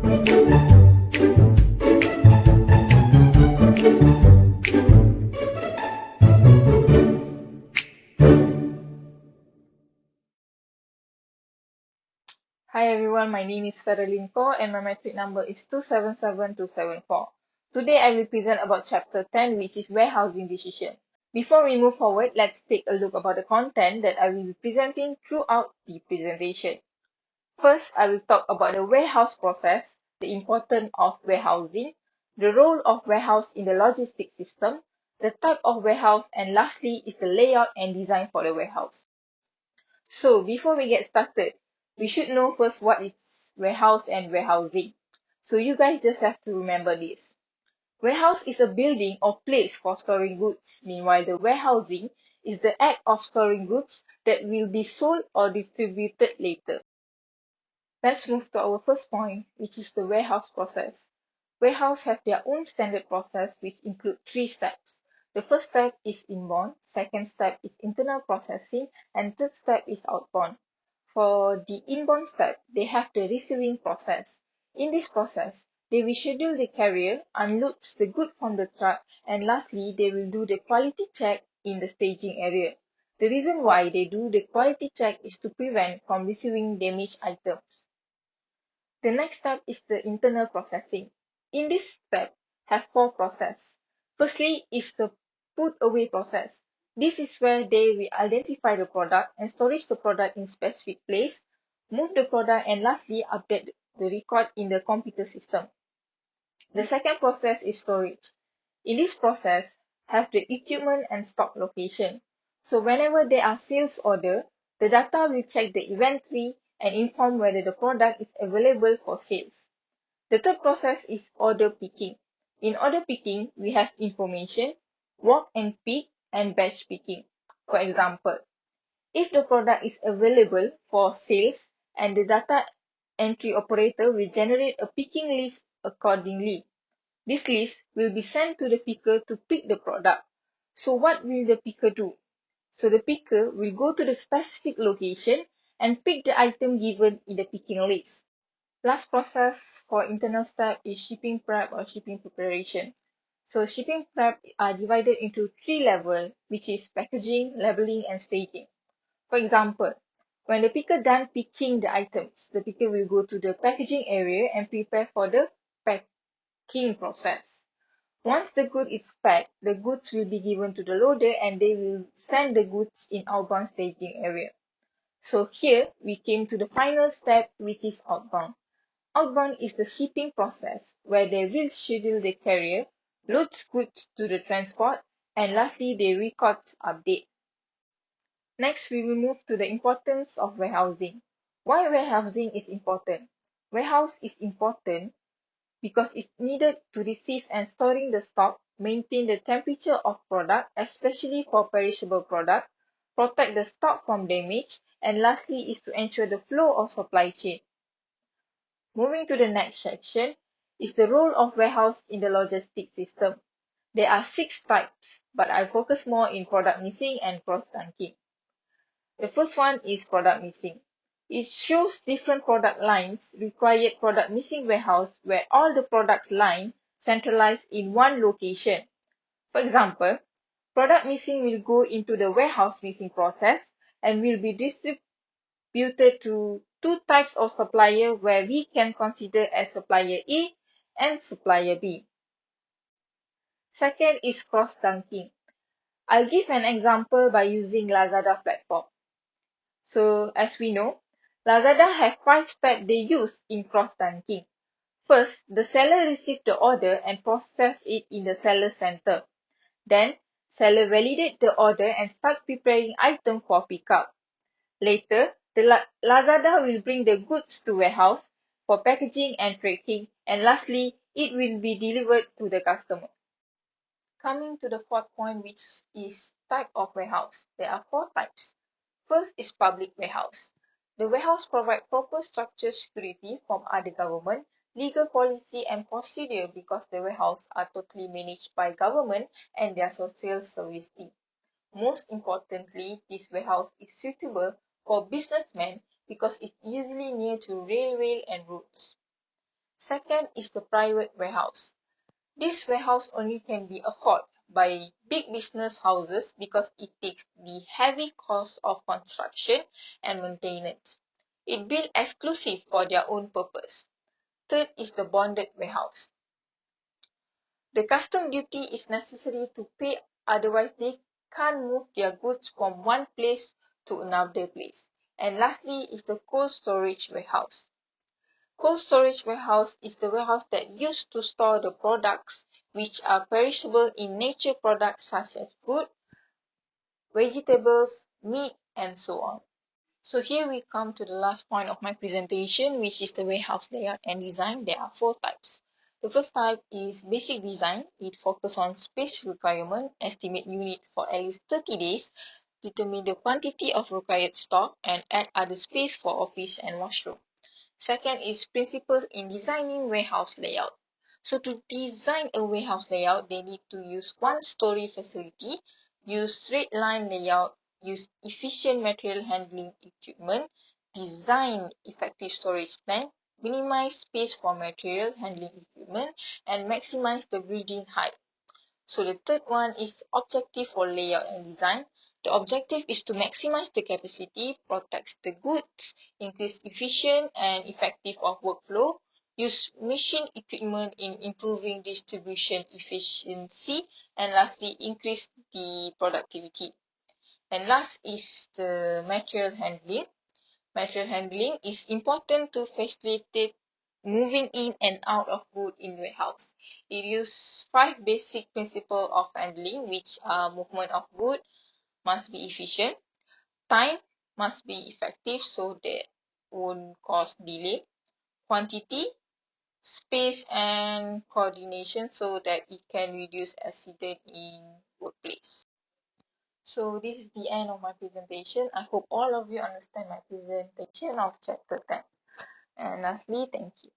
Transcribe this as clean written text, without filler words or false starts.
Hi everyone, my name is Ferroellin and my MATRIC number is 277274. Today I will present about chapter 10, which is warehousing decision. Before we move forward, let's take a look about the content that I will be presenting throughout the presentation. First, I will talk about the warehouse process, the importance of warehousing, the role of warehouse in the logistics system, the type of warehouse, and lastly is the layout and design for the warehouse. So before we get started, we should know first what is warehouse and warehousing. So you guys just have to remember this. Warehouse is a building or place for storing goods. Meanwhile, the warehousing is the act of storing goods that will be sold or distributed later. Let's move to our first point, which is the warehouse process. Warehouse have their own standard process, which include 3 steps. The first step is inbound, second step is internal processing, and third step is outbound. For the inbound step, they have the receiving process. In this process, they will schedule the carrier, unloads the good from the truck, and lastly, they will do the quality check in the staging area. The reason why they do the quality check is to prevent from receiving damaged items. The next step is the internal processing. In this step, have 4 processes. Firstly is the put away process. This is where they will identify the product and storage the product in specific place, move the product, and lastly update the record in the computer system. The second process is storage. In this process, have the equipment and stock location. So whenever there are sales order, the data will check the inventory and inform whether the product is available for sales. The third process is order picking. In order picking, we have information, walk and pick, and batch picking. For example, if the product is available for sales and the data entry operator will generate a picking list accordingly. This list will be sent to the picker to pick the product. So what will the picker do? So the picker will go to the specific location and pick the item given in the picking list. Last process for internal step is shipping prep or shipping preparation. So shipping prep are divided into 3 levels, which is packaging, labeling, and staging. For example, when the picker done picking the items, the picker will go to the packaging area and prepare for the packing process. Once the good is packed, the goods will be given to the loader and they will send the goods in outbound staging area. So here we came to the final step, which is outbound. Outbound is the shipping process where they will schedule the carrier, loads goods to the transport, and lastly they record update. Next, we will move to the importance of warehousing. Why warehousing is important? Warehouse is important because it's needed to receive and storing the stock, maintain the temperature of product, especially for perishable product, protect the stock from damage, and lastly is to ensure the flow of supply chain. Moving to the next section is the role of warehouse in the logistics system. There are 6 types, but I focus more in product missing and cross-dunking. The first one is product missing. It shows different product lines required product missing warehouse where all the products line centralized in one location. For example, product missing will go into the warehouse missing process and will be distributed to 2 types of supplier where we can consider as supplier A and supplier B. Second is cross-dunking. I'll give an example by using Lazada platform. So as we know, Lazada have 5 steps they use in cross-dunking. First, the seller receives the order and process it in the seller center. Then, seller validate the order and start preparing item for pickup. Later, the Lazada will bring the goods to warehouse for packaging and tracking, and lastly, it will be delivered to the customer. Coming to the fourth point, which is type of warehouse. There are 4 types. First is public warehouse. The warehouse provides proper structured security from other government, legal policy and procedure because the warehouse are totally managed by government and their social service team. Most importantly, this warehouse is suitable for businessmen because it's usually near to railway and roads. Second is the private warehouse. This warehouse only can be afforded by big business houses because it takes the heavy cost of construction and maintenance. It built exclusive for their own purpose. Third is the bonded warehouse. The custom duty is necessary to pay, otherwise they can't move their goods from one place to another place. And lastly is the cold storage warehouse. Cold storage warehouse is the warehouse that used to store the products which are perishable in nature, products such as fruit, vegetables, meat, and so on. So here we come to the last point of my presentation, which is the warehouse layout and design. There are 4 types. The first type is basic design. It focuses on space requirement, estimate unit for at least 30 days, determine the quantity of required stock, and add other space for office and washroom. Second is principles in designing warehouse layout. So to design a warehouse layout, they need to use one-story facility, use straight line layout, use efficient material handling equipment, design effective storage plan, minimize space for material handling equipment, and maximize the building height. So the third one is objective for layout and design. The objective is to maximize the capacity, protect the goods, increase efficient and effective of workflow, use machine equipment in improving distribution efficiency, and lastly, increase the productivity. And last is the material handling. Material handling is important to facilitate moving in and out of goods in warehouse. It uses 5 basic principles of handling, which are movement of goods must be efficient, time must be effective so that won't cause delay, quantity, space, and coordination so that it can reduce accident in workplace. So this is the end of my presentation. I hope all of you understand my presentation of chapter 10. And lastly, thank you.